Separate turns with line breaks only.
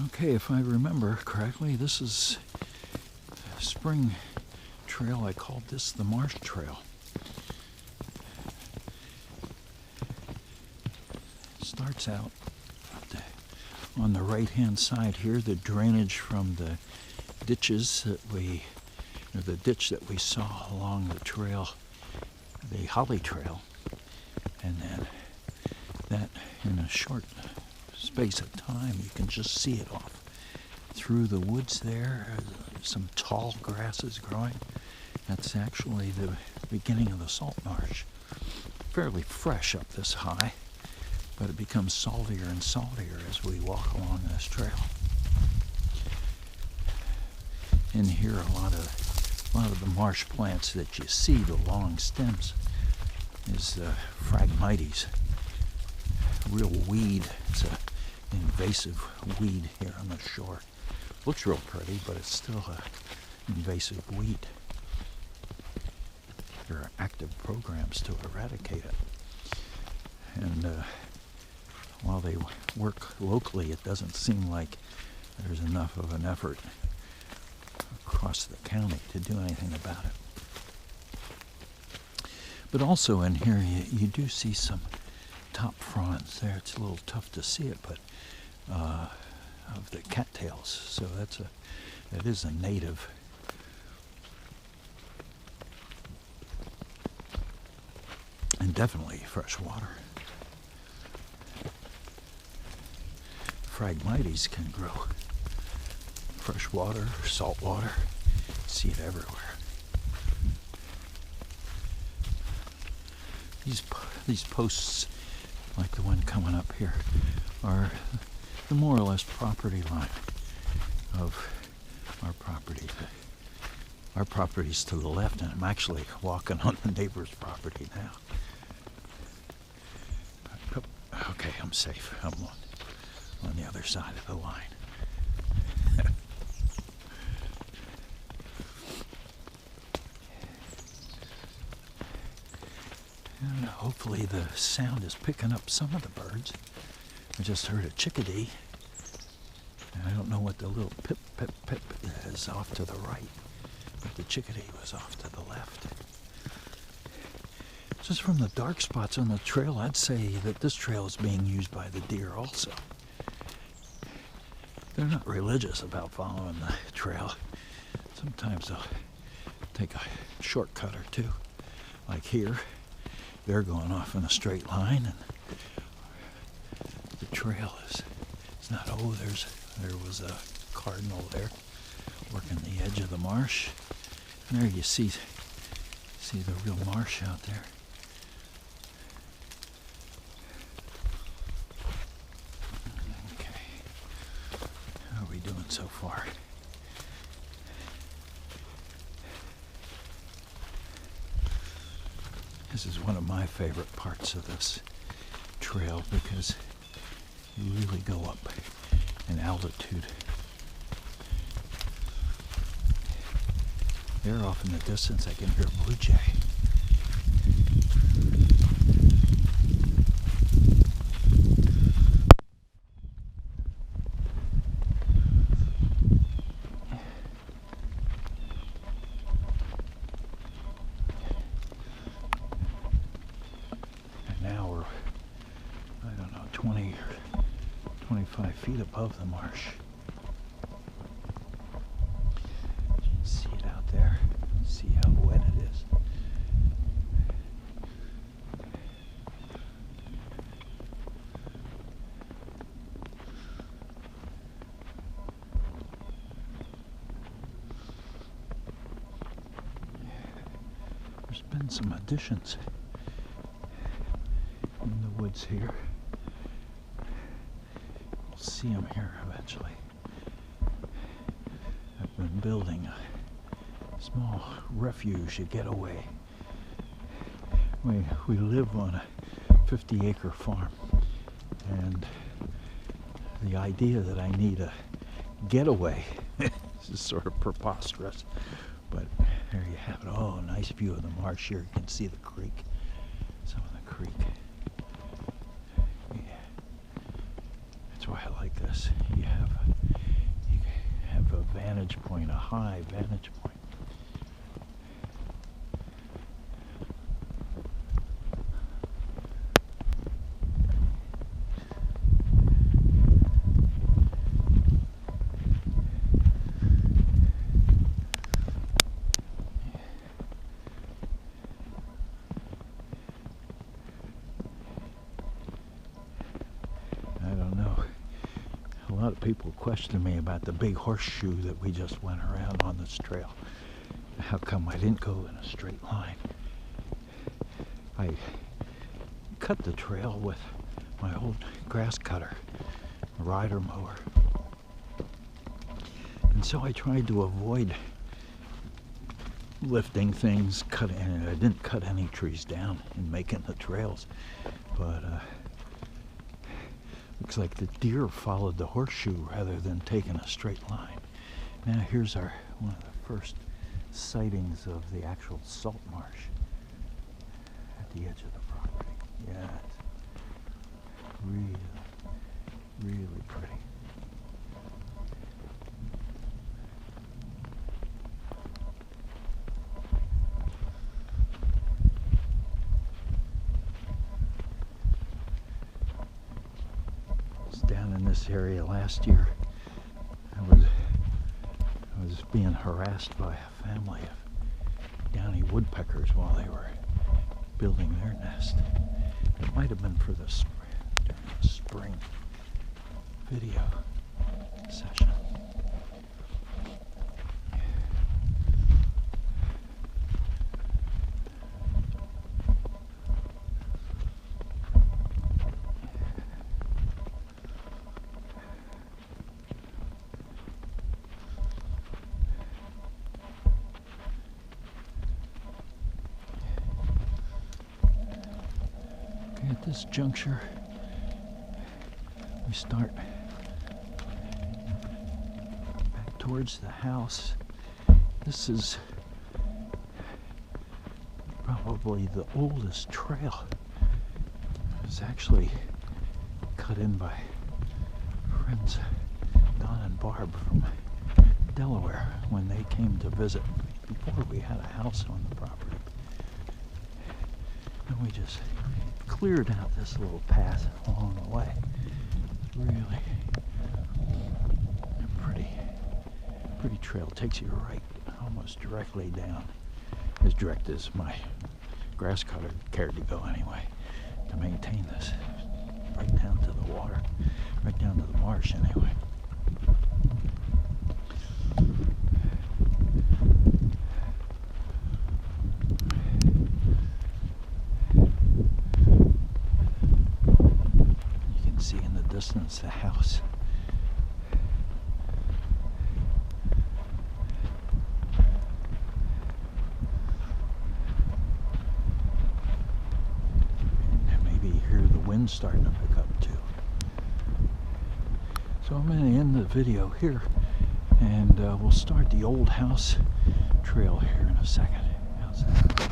Okay, if I remember correctly, this is a spring trail. I called this the Marsh Trail. It starts out on the right-hand side here, the drainage from the ditches the ditch that we saw along the trail, the Holly Trail, and then that in a short space of time you can just see it off through the woods there. Some tall grasses growing. That's actually the beginning of the salt marsh. Fairly fresh up this high, but it becomes saltier and saltier as we walk along this trail. In here, a lot of the marsh plants that you see, the long stems, is Phragmites, real weed. It's an invasive weed here on the shore. Looks real pretty, but it's still an invasive weed. There are active programs to eradicate it. And while they work locally, it doesn't seem like there's enough of an effort across the county to do anything about it. But also in here, you do see some top fronds there. It's a little tough to see it, but of the cattails. So that is a native. And definitely fresh water. Phragmites can grow fresh water, salt water. You see it everywhere. These posts, like the one coming up here, are the more or less property line of our property. Our property's to the left, and I'm actually walking on the neighbor's property now. Okay, I'm safe. I'm on the other side of the line. And hopefully the sound is picking up some of the birds. I just heard a chickadee. And I don't know what the little pip, pip, pip is off to the right, but the chickadee was off to the left. Just from the dark spots on the trail, I'd say that this trail is being used by the deer also. They're not religious about following the trail. Sometimes they'll take a shortcut or two. Like here, they're going off in a straight line, and the trail is not, there was a cardinal there working the edge of the marsh. And there you see the real marsh out there. So far. This is one of my favorite parts of this trail because you really go up in altitude. There off in the distance I can hear a blue jay. Now we're, 20 or 25 feet above the marsh. You can see it out there. See how wet it is. There's been some additions in the woods here. We'll see them here eventually. I've been building a small refuge, a getaway. We live on a 50-acre farm, and the idea that I need a getaway is sort of preposterous, but there you have it. Oh, nice view of the marsh here. You can see the creek, some of the creek. Yeah, that's why I like this. You have vantage point, a high vantage point. A lot of people question me about the big horseshoe that we just went around on this trail. How come I didn't go in a straight line? I cut the trail with my old grass cutter, a rider mower. And so I tried to avoid lifting things, and I didn't cut any trees down in making the trails. But looks like the deer followed the horseshoe rather than taking a straight line. Now here's one of the first sightings of the actual salt marsh at the edge of the property. Yeah, it's really, really pretty. Down in this area last year, I was being harassed by a family of downy woodpeckers while they were building their nest. It might have been for the during the spring video session. At this juncture, we start back towards the house. This is probably the oldest trail. It was actually cut in by friends Don and Barb from Delaware when they came to visit before we had a house on the property. And we just cleared out this little path along the way. Really a pretty trail. Takes you right almost directly down, as direct as my grass cutter cared to go anyway, to maintain this. Right down to the water, right down to the marsh anyway. See in the distance the house. And maybe you hear the wind starting to pick up too. So I'm going to end the video here, and we'll start the old house trail here in a second. How's that?